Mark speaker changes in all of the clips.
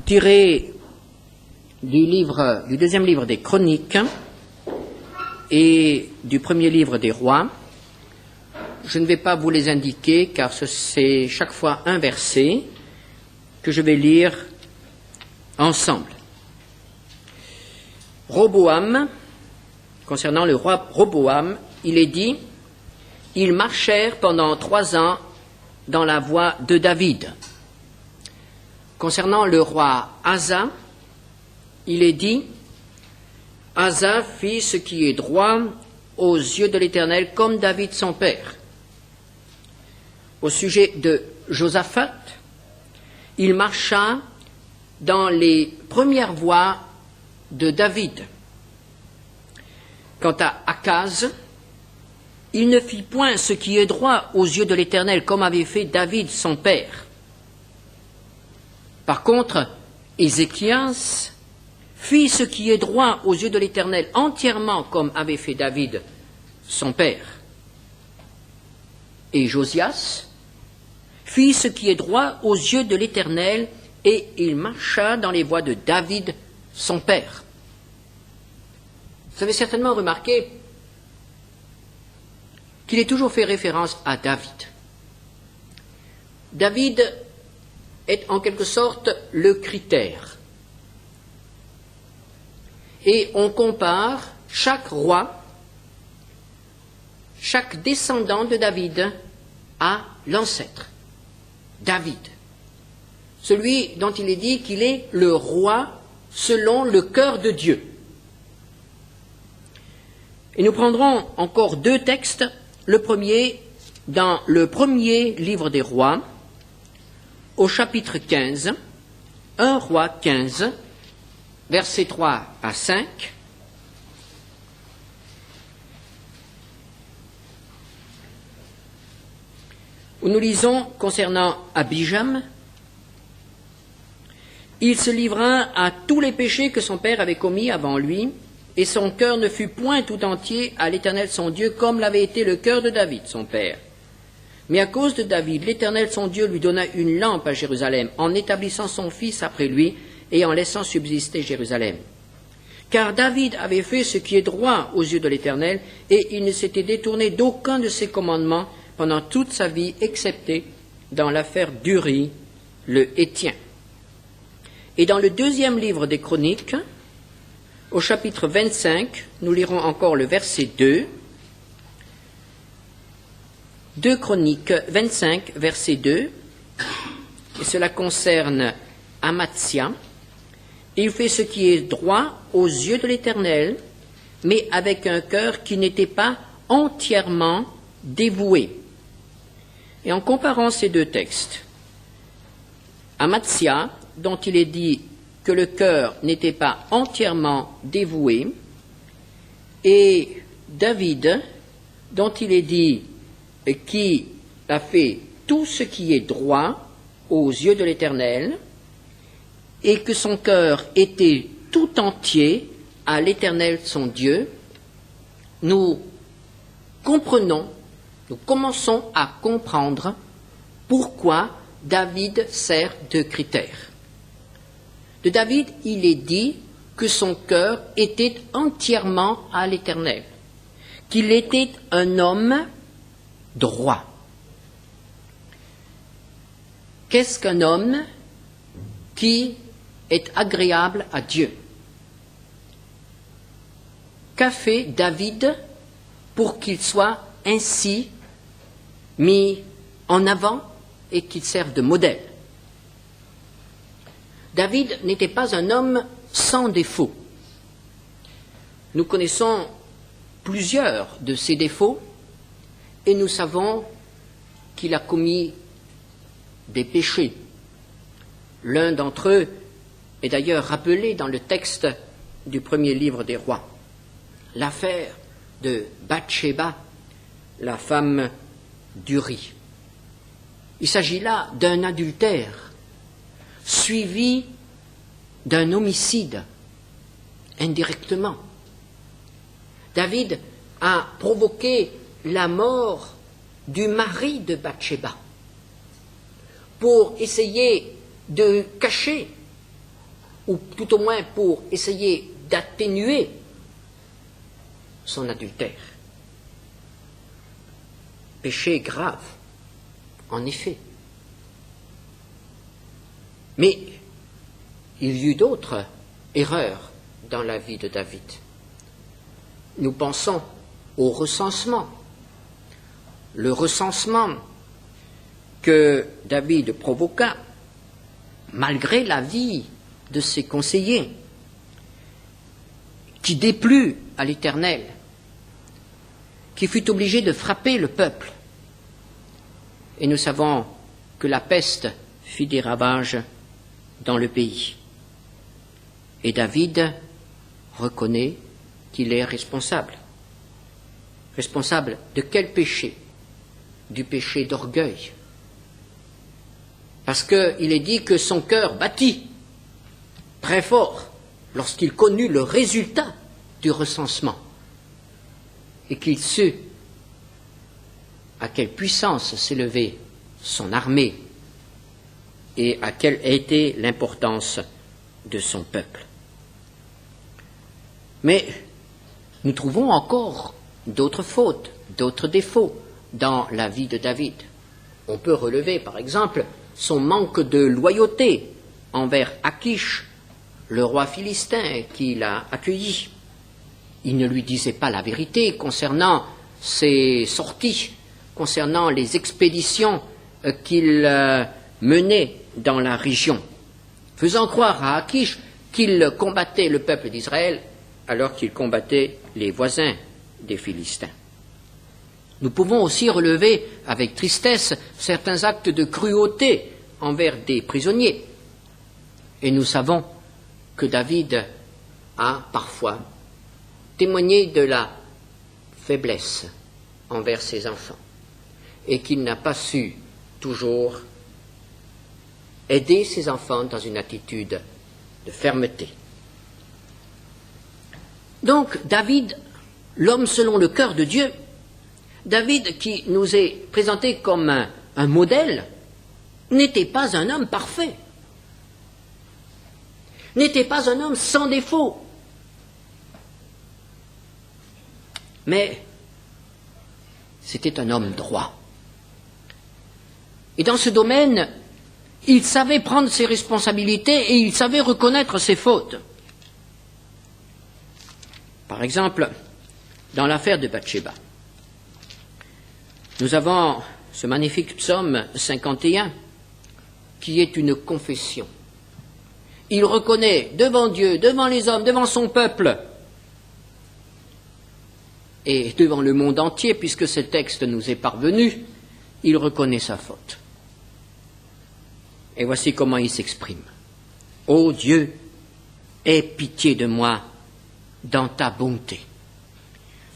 Speaker 1: tiré du deuxième livre des Chroniques et du premier livre des Rois. Je ne vais pas vous les indiquer car c'est chaque fois un verset que je vais lire ensemble. Roboam, concernant le roi Roboam, il est dit « Ils marchèrent pendant 3 ans dans la voie de David ». Concernant le roi Asa, il est dit « Asa fit ce qui est droit aux yeux de l'Éternel comme David son père ». Au sujet de Josaphat, il marcha dans les premières voies de David. Quant à Akaz, il ne fit point ce qui est droit aux yeux de l'Éternel comme avait fait David son père. Par contre, Ézéchias fit ce qui est droit aux yeux de l'Éternel entièrement comme avait fait David son père. Et Josias fit ce qui est droit aux yeux de l'Éternel et il marcha dans les voies de David son père. Vous avez certainement remarqué qu'il est toujours fait référence à David. David est en quelque sorte le critère. Et on compare chaque roi, chaque descendant de David à l'ancêtre, David. Celui dont il est dit qu'il est le roi selon le cœur de Dieu. Et nous prendrons encore 2 textes. Le premier, dans le premier livre des rois, au chapitre 15, 1 roi 15, versets 3 à 5. Où nous lisons concernant Abijam, il se livra à tous les péchés que son père avait commis avant lui, et son cœur ne fut point tout entier à l'Éternel son Dieu, comme l'avait été le cœur de David son père. Mais à cause de David, l'Éternel son Dieu lui donna une lampe à Jérusalem, en établissant son fils après lui, et en laissant subsister Jérusalem. Car David avait fait ce qui est droit aux yeux de l'Éternel, et il ne s'était détourné d'aucun de ses commandements pendant toute sa vie, excepté dans l'affaire d'Uri, le Héthien. Et dans le deuxième livre des Chroniques, au chapitre 25, nous lirons encore le verset 2. 2 Chroniques 25, verset 2, et cela concerne Amatsia. Il fait ce qui est droit aux yeux de l'Éternel, mais avec un cœur qui n'était pas entièrement dévoué. Et en comparant ces 2 textes, Amatsia, dont il est dit que le cœur n'était pas entièrement dévoué, et David, dont il est dit qui a fait tout ce qui est droit aux yeux de l'Éternel, et que son cœur était tout entier à l'Éternel son Dieu, nous comprenons, nous commençons à comprendre pourquoi David sert de critère. De David, il est dit que son cœur était entièrement à l'Éternel, qu'il était un homme droit. Qu'est-ce qu'un homme qui est agréable à Dieu? Qu'a fait David pour qu'il soit ainsi mis en avant et qu'il serve de modèle? David n'était pas un homme sans défaut. Nous connaissons plusieurs de ses défauts et nous savons qu'il a commis des péchés. L'un d'entre eux est d'ailleurs rappelé dans le texte du premier livre des rois. L'affaire de Bathsheba, la femme d'Uri. Il s'agit là d'un adultère suivi d'un homicide indirectement. David a provoqué la mort du mari de Bathsheba pour essayer de cacher ou tout au moins pour essayer d'atténuer son adultère. Péché grave, en effet. Mais il y eut d'autres erreurs dans la vie de David. Nous pensons au recensement. Le recensement que David provoqua, malgré l'avis de ses conseillers, qui déplut à l'Éternel, qui fut obligé de frapper le peuple. Et nous savons que la peste fit des ravages dans le pays. Et David reconnaît qu'il est responsable. Responsable de quel péché? Du péché d'orgueil. Parce qu'il est dit que son cœur battit très fort lorsqu'il connut le résultat du recensement et qu'il sut à quelle puissance s'élevait son armée et à quelle était l'importance de son peuple. Mais nous trouvons encore d'autres fautes, d'autres défauts dans la vie de David. On peut relever, par exemple, son manque de loyauté envers Achish, le roi philistin qui l'a accueilli. Il ne lui disait pas la vérité concernant ses sorties, concernant les expéditions qu'il menait dans la région, faisant croire à Achish qu'il combattait le peuple d'Israël alors qu'il combattait les voisins des Philistins. Nous pouvons aussi relever avec tristesse certains actes de cruauté envers des prisonniers. Et nous savons que David a parfois témoigné de la faiblesse envers ses enfants et qu'il n'a pas su toujours aider ses enfants dans une attitude de fermeté. Donc David, l'homme selon le cœur de Dieu, David qui nous est présenté comme un modèle, n'était pas un homme parfait, n'était pas un homme sans défaut, mais c'était un homme droit. Et dans ce domaine, il savait prendre ses responsabilités et il savait reconnaître ses fautes. Par exemple, dans l'affaire de Bathsheba, nous avons ce magnifique psaume 51 qui est une confession. Il reconnaît devant Dieu, devant les hommes, devant son peuple et devant le monde entier, puisque ce texte nous est parvenu, il reconnaît sa faute. Et voici comment il s'exprime. « Ô Dieu, aie pitié de moi dans ta bonté.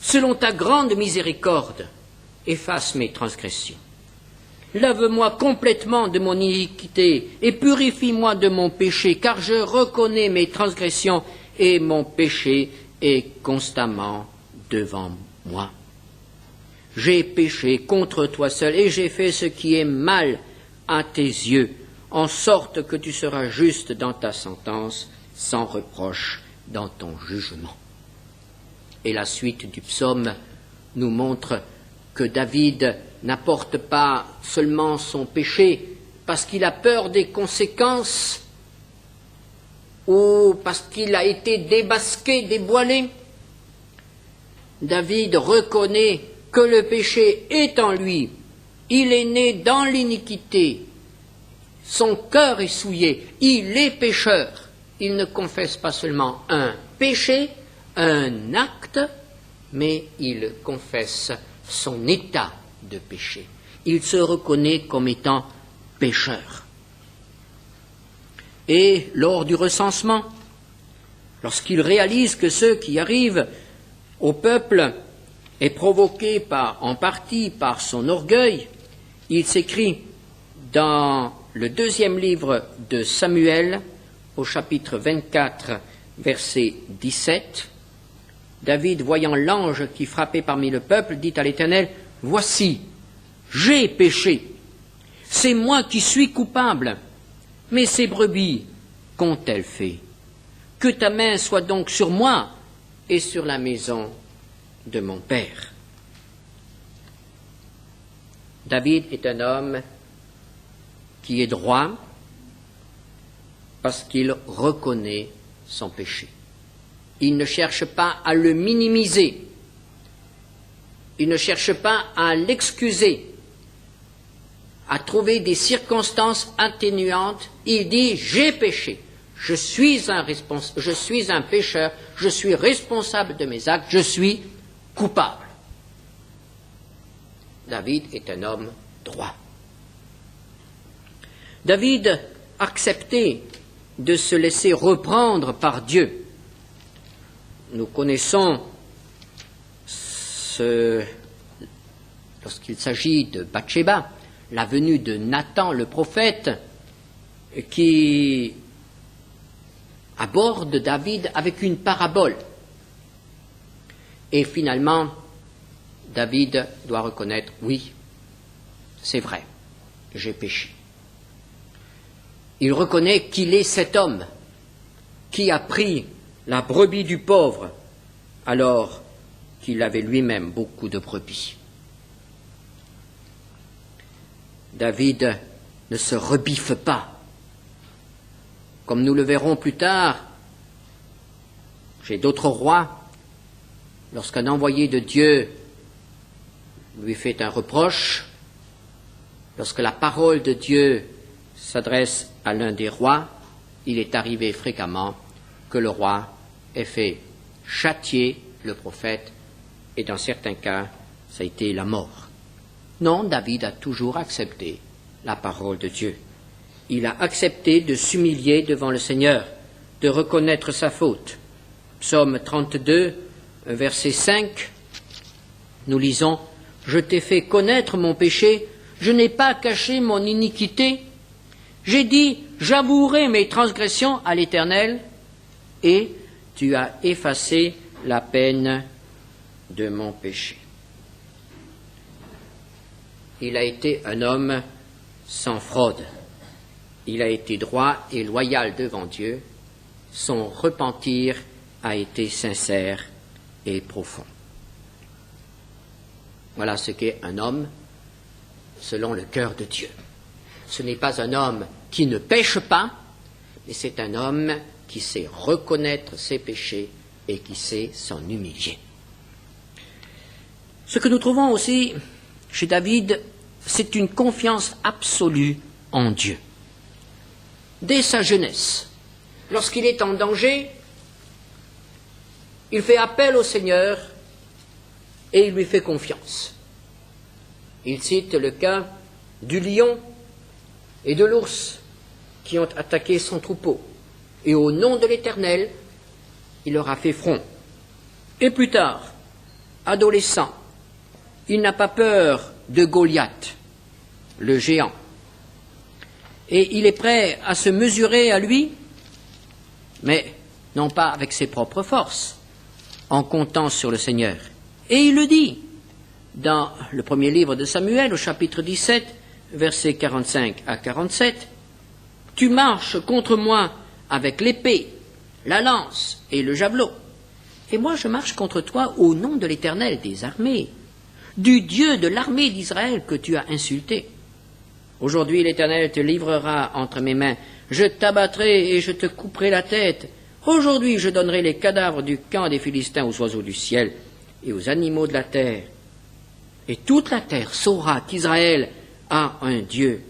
Speaker 1: Selon ta grande miséricorde, efface mes transgressions. Lave-moi complètement de mon iniquité et purifie-moi de mon péché, car je reconnais mes transgressions et mon péché est constamment devant moi. J'ai péché contre toi seul et j'ai fait ce qui est mal à tes yeux, en sorte que tu seras juste dans ta sentence, sans reproche dans ton jugement. » Et la suite du psaume nous montre que David n'apporte pas seulement son péché parce qu'il a peur des conséquences ou parce qu'il a été débasqué, déboilé. David reconnaît que le péché est en lui, il est né dans l'iniquité, son cœur est souillé, il est pécheur. Il ne confesse pas seulement un péché, un acte, mais il confesse son état de péché. Il se reconnaît comme étant pécheur. Et lors du recensement, lorsqu'il réalise que ce qui arrive au peuple est provoqué en partie par son orgueil, il s'écrit dans le 2e livre de Samuel, au chapitre 24, verset 17, David, voyant l'ange qui frappait parmi le peuple, dit à l'Éternel, « Voici, j'ai péché, c'est moi qui suis coupable, mais ces brebis qu'ont-elles fait? Que ta main soit donc sur moi et sur la maison de mon père. David est un homme qui est droit parce qu'il reconnaît son péché. Il ne cherche pas à le minimiser. Il ne cherche pas à l'excuser, à trouver des circonstances atténuantes. Il dit « j'ai péché, je suis un pécheur, je suis responsable de mes actes, je suis coupable ». David est un homme droit. David acceptait de se laisser reprendre par Dieu. Nous connaissons lorsqu'il s'agit de Bathsheba, la venue de Nathan le prophète qui aborde David avec une parabole. Et finalement, David doit reconnaître, oui, c'est vrai, j'ai péché. Il reconnaît qu'il est cet homme qui a pris la brebis du pauvre alors qu'il avait lui-même beaucoup de brebis. David ne se rebiffe pas. Comme nous le verrons plus tard, chez d'autres rois, lorsqu'un envoyé de Dieu lui fait un reproche, lorsque la parole de Dieu s'adresse à l'un des rois, il est arrivé fréquemment que le roi ait fait châtier le prophète, et dans certains cas, ça a été la mort. Non, David a toujours accepté la parole de Dieu. Il a accepté de s'humilier devant le Seigneur, de reconnaître sa faute. Psaume 32, verset 5, nous lisons « Je t'ai fait connaître mon péché, je n'ai pas caché mon iniquité. J'ai dit, j'avouerai mes transgressions à l'Éternel, et tu as effacé la peine de mon péché. » Il a été un homme sans fraude. Il a été droit et loyal devant Dieu. Son repentir a été sincère et profond. Voilà ce qu'est un homme selon le cœur de Dieu. Ce n'est pas un homme qui ne pêche pas, mais c'est un homme qui sait reconnaître ses péchés et qui sait s'en humilier. Ce que nous trouvons aussi chez David, c'est une confiance absolue en Dieu. Dès sa jeunesse, lorsqu'il est en danger, il fait appel au Seigneur et il lui fait confiance. Il cite le cas du lion et de l'ours qui ont attaqué son troupeau. Et au nom de l'Éternel, il leur a fait front. Et plus tard, adolescent, il n'a pas peur de Goliath, le géant. Et il est prêt à se mesurer à lui, mais non pas avec ses propres forces, en comptant sur le Seigneur. Et il le dit dans le premier livre de Samuel, au chapitre 17, versets 45 à 47, « Tu marches contre moi avec l'épée, la lance et le javelot, et moi je marche contre toi au nom de l'Éternel des armées, du Dieu de l'armée d'Israël que tu as insulté. Aujourd'hui l'Éternel te livrera entre mes mains, je t'abattrai et je te couperai la tête. Aujourd'hui je donnerai les cadavres du camp des Philistins aux oiseaux du ciel et aux animaux de la terre. Et toute la terre saura qu'Israël a un Dieu.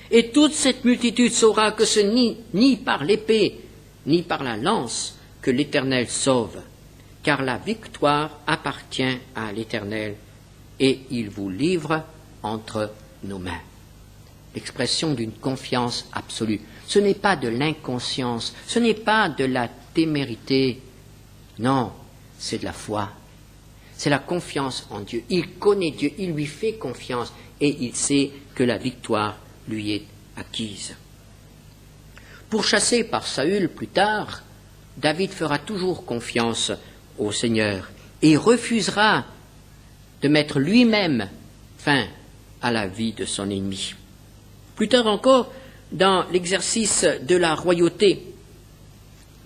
Speaker 1: Et toute cette multitude saura que ce n'est ni par l'épée, ni par la lance que l'Éternel sauve, car la victoire appartient à l'Éternel, et il vous livre entre nos mains. » L'expression d'une confiance absolue. Ce n'est pas de l'inconscience, ce n'est pas de la témérité. Non, c'est de la foi. C'est la confiance en Dieu. Il connaît Dieu, il lui fait confiance, et il sait que la victoire lui est acquise. Pourchassé par Saül plus tard, David fera toujours confiance au Seigneur et refusera de mettre lui-même fin à la vie de son ennemi. Plus tard encore, dans l'exercice de la royauté,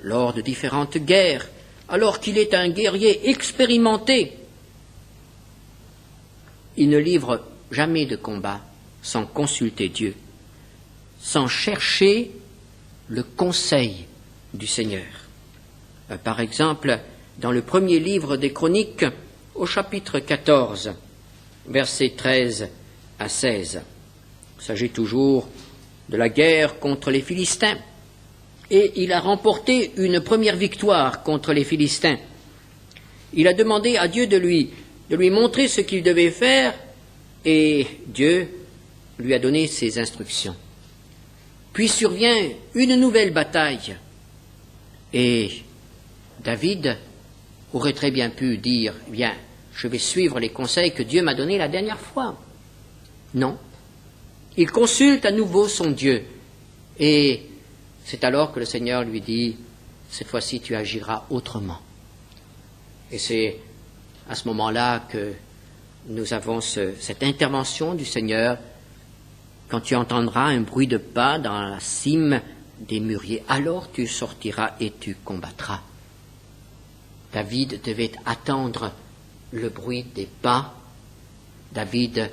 Speaker 1: lors de différentes guerres, alors qu'il est un guerrier expérimenté. Il ne livre jamais de combat sans consulter Dieu, sans chercher le conseil du Seigneur. Par exemple, dans le premier livre des Chroniques, au chapitre 14, versets 13 à 16, il s'agit toujours de la guerre contre les Philistins. Et il a remporté une première victoire contre les Philistins. Il a demandé à Dieu de lui montrer ce qu'il devait faire, et Dieu lui a donné ses instructions. Puis survient une nouvelle bataille, et David aurait très bien pu dire, « Bien, je vais suivre les conseils que Dieu m'a donnés la dernière fois. » Non. Il consulte à nouveau son Dieu, et c'est alors que le Seigneur lui dit, « Cette fois-ci, tu agiras autrement. » Et c'est à ce moment-là que nous avons cette intervention du Seigneur. Quand tu entendras un bruit de pas dans la cime des mûriers, alors tu sortiras et tu combattras. David devait attendre le bruit des pas. David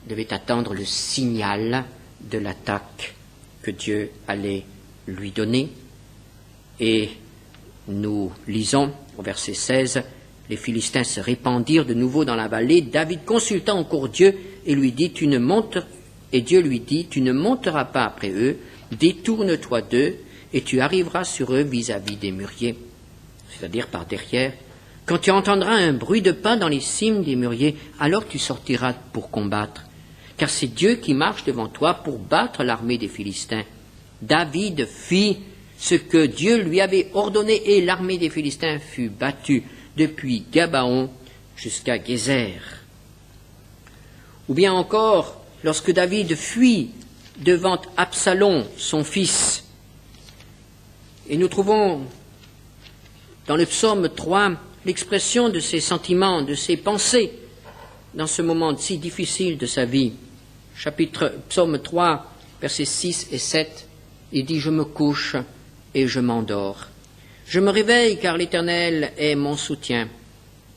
Speaker 1: devait attendre le signal de l'attaque que Dieu allait lui donner. Et nous lisons au verset 16, « Les Philistins se répandirent de nouveau dans la vallée. David consulta encore Dieu et lui dit, et Dieu lui dit, tu ne monteras pas après eux, détourne-toi d'eux et tu arriveras sur eux vis-à-vis des mûriers. » C'est-à-dire par derrière. « Quand tu entendras un bruit de pas dans les cimes des mûriers, alors tu sortiras pour combattre. Car c'est Dieu qui marche devant toi pour battre l'armée des Philistins. » David fit ce que Dieu lui avait ordonné et l'armée des Philistins fut battue depuis Gabaon jusqu'à Gézer. Ou bien encore, lorsque David fuit devant Absalom, son fils, et nous trouvons dans le psaume 3 l'expression de ses sentiments, de ses pensées, dans ce moment si difficile de sa vie. Psaume 3, versets 6 et 7, il dit « Je me couche et je m'endors. Je me réveille car l'Éternel est mon soutien.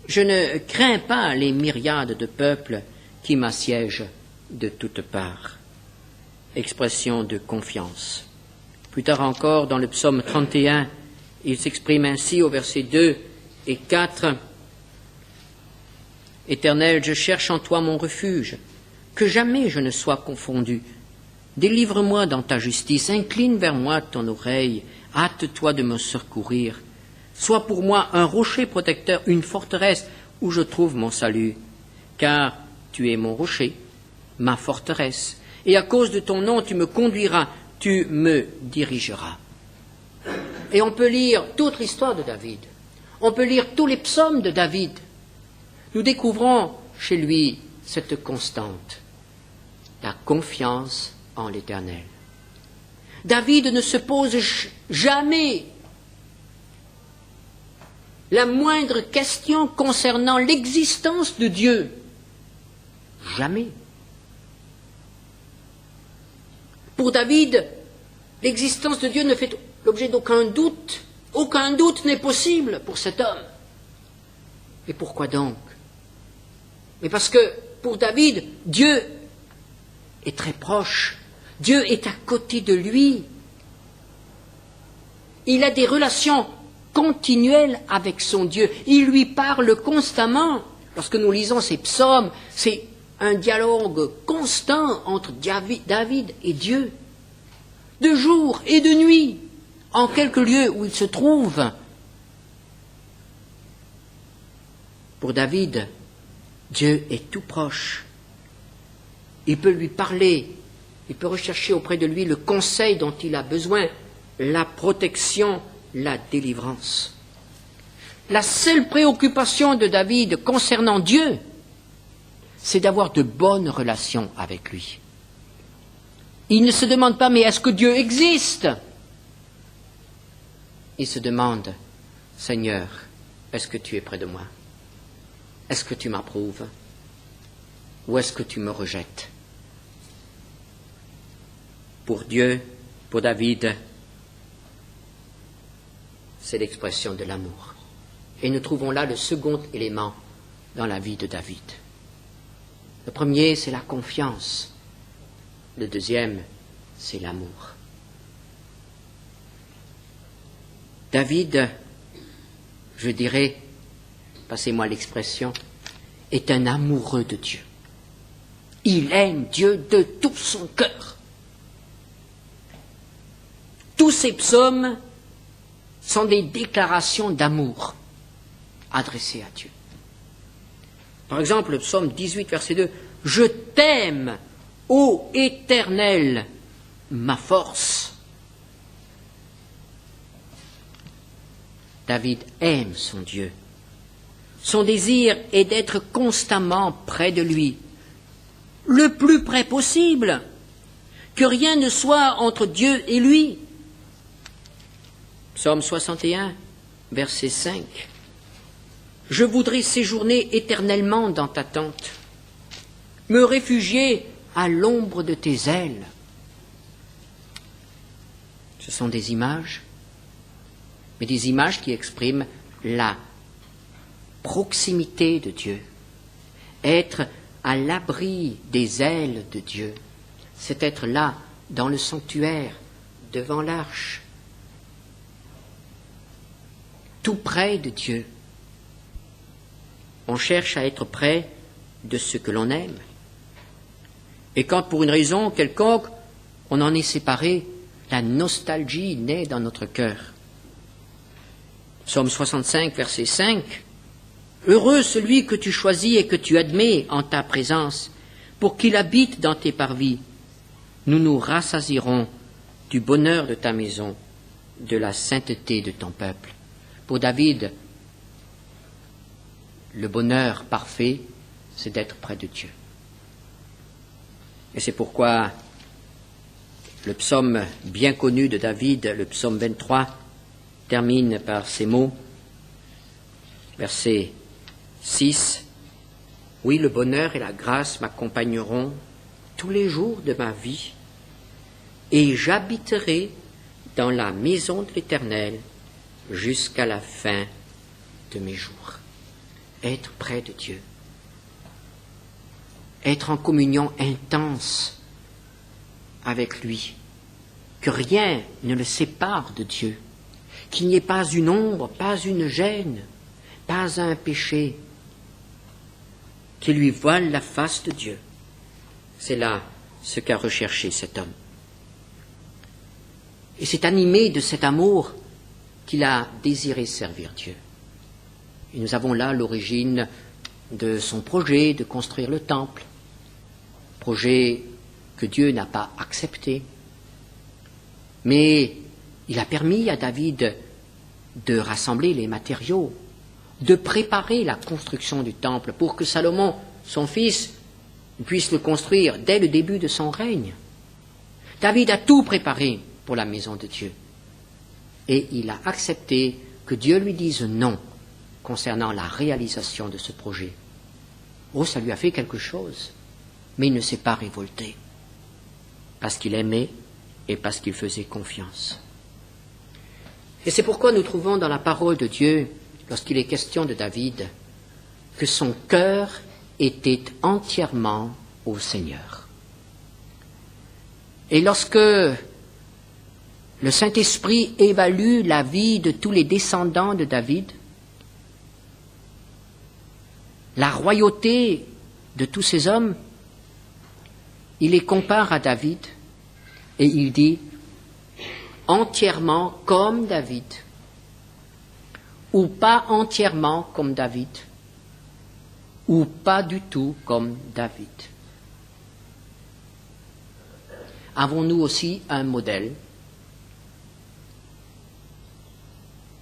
Speaker 1: Je ne crains pas les myriades de peuples qui m'assiègent de toutes parts. » Expression de confiance. Plus tard encore, dans le psaume 31, il s'exprime ainsi au verset 2 et 4. « Éternel, je cherche en toi mon refuge, que jamais je ne sois confondu. Délivre-moi dans ta justice, incline vers moi ton oreille, hâte-toi de me secourir. Sois pour moi un rocher protecteur, une forteresse où je trouve mon salut. Car tu es mon rocher, ma forteresse, et à cause de ton nom tu me conduiras, tu me dirigeras. » Et on peut lire toute l'histoire de David. On peut lire tous les psaumes de David. Nous découvrons chez lui cette constante, la confiance en l'Éternel. David ne se pose jamais la moindre question concernant l'existence de Dieu. Jamais. Pour David, l'existence de Dieu ne fait l'objet d'aucun doute. Aucun doute n'est possible pour cet homme. Et pourquoi donc? Mais parce que pour David, Dieu est très proche. Dieu est à côté de lui. Il a des relations continuelles avec son Dieu. Il lui parle constamment. Lorsque nous lisons ces psaumes, c'est un dialogue constant entre David et Dieu, de jour et de nuit, en quelque lieu où il se trouve. Pour David, Dieu est tout proche. Il peut lui parler, il peut rechercher auprès de lui le conseil dont il a besoin, la protection, la délivrance. La seule préoccupation de David concernant Dieu, c'est d'avoir de bonnes relations avec lui. Il ne se demande pas, mais est-ce que Dieu existe? Il se demande, Seigneur, est-ce que tu es près de moi? Est-ce que tu m'approuves? Ou est-ce que tu me rejettes? Pour Dieu, pour David, c'est l'expression de l'amour. Et nous trouvons là le second élément dans la vie de David. Le premier, c'est la confiance. Le deuxième, c'est l'amour. David, je dirais, passez-moi l'expression, est un amoureux de Dieu. Il aime Dieu de tout son cœur. Tous ces psaumes sont des déclarations d'amour adressées à Dieu. Par exemple, le psaume 18, verset 2, « Je t'aime, ô Éternel, ma force. » David aime son Dieu. Son désir est d'être constamment près de lui, le plus près possible, que rien ne soit entre Dieu et lui. Psaume 61, verset 5. « Je voudrais séjourner éternellement dans ta tente, me réfugier à l'ombre de tes ailes. » Ce sont des images, mais des images qui expriment la proximité de Dieu. Être à l'abri des ailes de Dieu, c'est être là, dans le sanctuaire, devant l'arche, tout près de Dieu. On cherche à être près de ce que l'on aime. Et quand, pour une raison quelconque, on en est séparé, la nostalgie naît dans notre cœur. Psaume 65, verset 5. « Heureux celui que tu choisis et que tu admets en ta présence, pour qu'il habite dans tes parvis. Nous nous rassasierons du bonheur de ta maison, de la sainteté de ton peuple. » Pour David, le bonheur parfait, c'est d'être près de Dieu. Et c'est pourquoi le psaume bien connu de David, le psaume 23, termine par ces mots, verset 6. « Oui, le bonheur et la grâce m'accompagneront tous les jours de ma vie, et j'habiterai dans la maison de l'Éternel jusqu'à la fin de mes jours. » Être près de Dieu, être en communion intense avec lui, que rien ne le sépare de Dieu, qu'il n'y ait pas une ombre, pas une gêne, pas un péché qui lui voile la face de Dieu. C'est là ce qu'a recherché cet homme. Et c'est animé de cet amour qu'il a désiré servir Dieu. Et nous avons là l'origine de son projet de construire le temple, projet que Dieu n'a pas accepté. Mais il a permis à David de rassembler les matériaux, de préparer la construction du temple pour que Salomon, son fils, puisse le construire dès le début de son règne. David a tout préparé pour la maison de Dieu. Et il a accepté que Dieu lui dise non concernant la réalisation de ce projet. Oh, ça lui a fait quelque chose, mais il ne s'est pas révolté, parce qu'il aimait et parce qu'il faisait confiance. Et c'est pourquoi nous trouvons dans la parole de Dieu, lorsqu'il est question de David, que son cœur était entièrement au Seigneur. Et lorsque le Saint-Esprit évalue la vie de tous les descendants de David, la royauté de tous ces hommes, il les compare à David et il dit entièrement comme David ou pas entièrement comme David ou pas du tout comme David. Avons-nous aussi un modèle?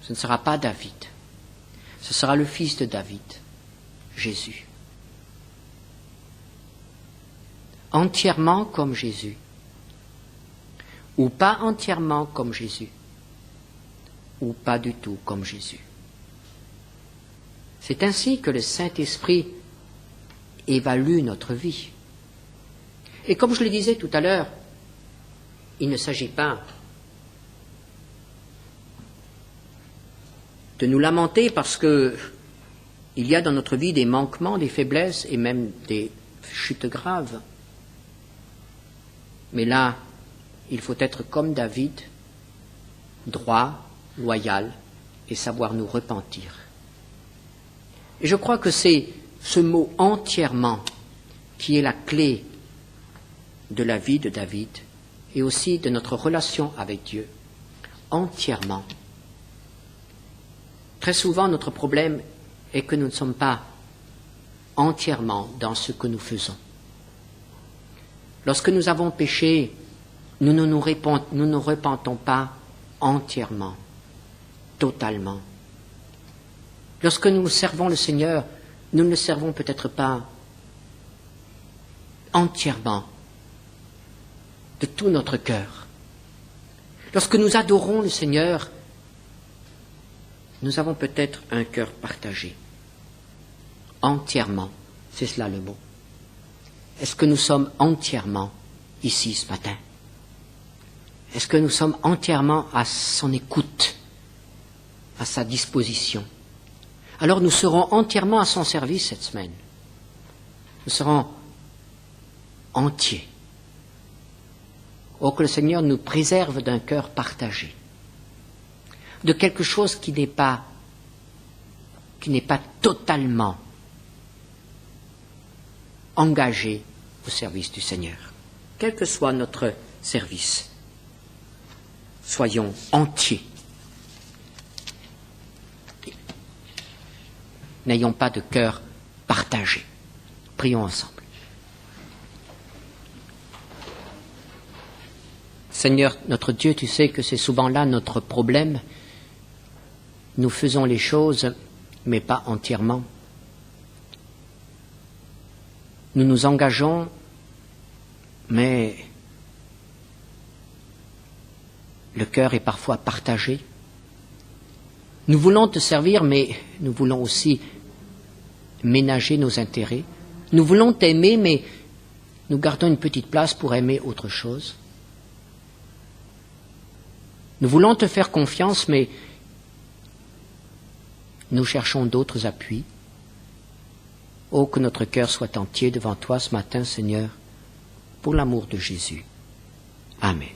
Speaker 1: Ce ne sera pas David, ce sera le fils de David, Jésus. Entièrement comme Jésus, ou pas entièrement comme Jésus, ou pas du tout comme Jésus. C'est ainsi que le Saint-Esprit évalue notre vie. Et comme je le disais tout à l'heure, il ne s'agit pas de nous lamenter parce que il y a dans notre vie des manquements, des faiblesses et même des chutes graves. Mais là, il faut être comme David, droit, loyal et savoir nous repentir. Et je crois que c'est ce mot entièrement qui est la clé de la vie de David et aussi de notre relation avec Dieu. Entièrement. Très souvent, notre problème est que nous ne sommes pas entièrement dans ce que nous faisons. Lorsque nous avons péché, nous ne nous repentons pas entièrement, totalement. Lorsque nous servons le Seigneur, nous ne le servons peut-être pas entièrement, de tout notre cœur. Lorsque nous adorons le Seigneur, nous avons peut-être un cœur partagé. Entièrement, c'est cela le mot. Est-ce que nous sommes entièrement ici ce matin? Est-ce que nous sommes entièrement à son écoute, à sa disposition? Alors nous serons entièrement à son service cette semaine. Nous serons entiers. Oh, que le Seigneur nous préserve d'un cœur partagé, de quelque chose qui n'est pas totalement engagé au service du Seigneur. Quel que soit notre service, soyons entiers. N'ayons pas de cœur partagé. Prions ensemble. Seigneur, notre Dieu, tu sais que c'est souvent là notre problème. Nous faisons les choses, mais pas entièrement. Nous nous engageons, mais le cœur est parfois partagé. Nous voulons te servir, mais nous voulons aussi ménager nos intérêts. Nous voulons t'aimer, mais nous gardons une petite place pour aimer autre chose. Nous voulons te faire confiance, mais nous cherchons d'autres appuis. Oh, que notre cœur soit entier devant toi ce matin, Seigneur, pour l'amour de Jésus. Amen.